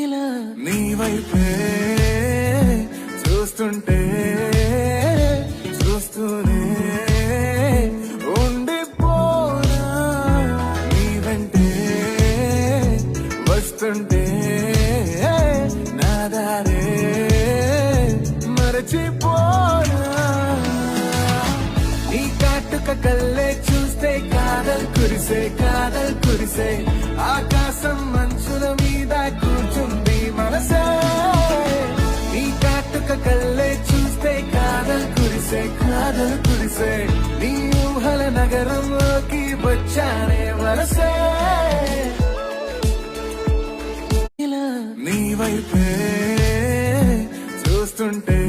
నీ వైపే చూస్తుంటే చూస్తూనే ఉండిపోనా, నీ వెంటే వస్తుంటే నా దారే మరచిపోనా. నీ కాటుక కల్లే చూస్తే కాదల్ కురిసే ఆకాశం మంచుల మీద కూర్చుంది మనసే. నీ కాటుక కల్లే చూస్తే కాదల్ కురిసే నీ ఊహల నగరంలోకి వచ్చానే వరసే. నీ వైపే చూస్తుంటే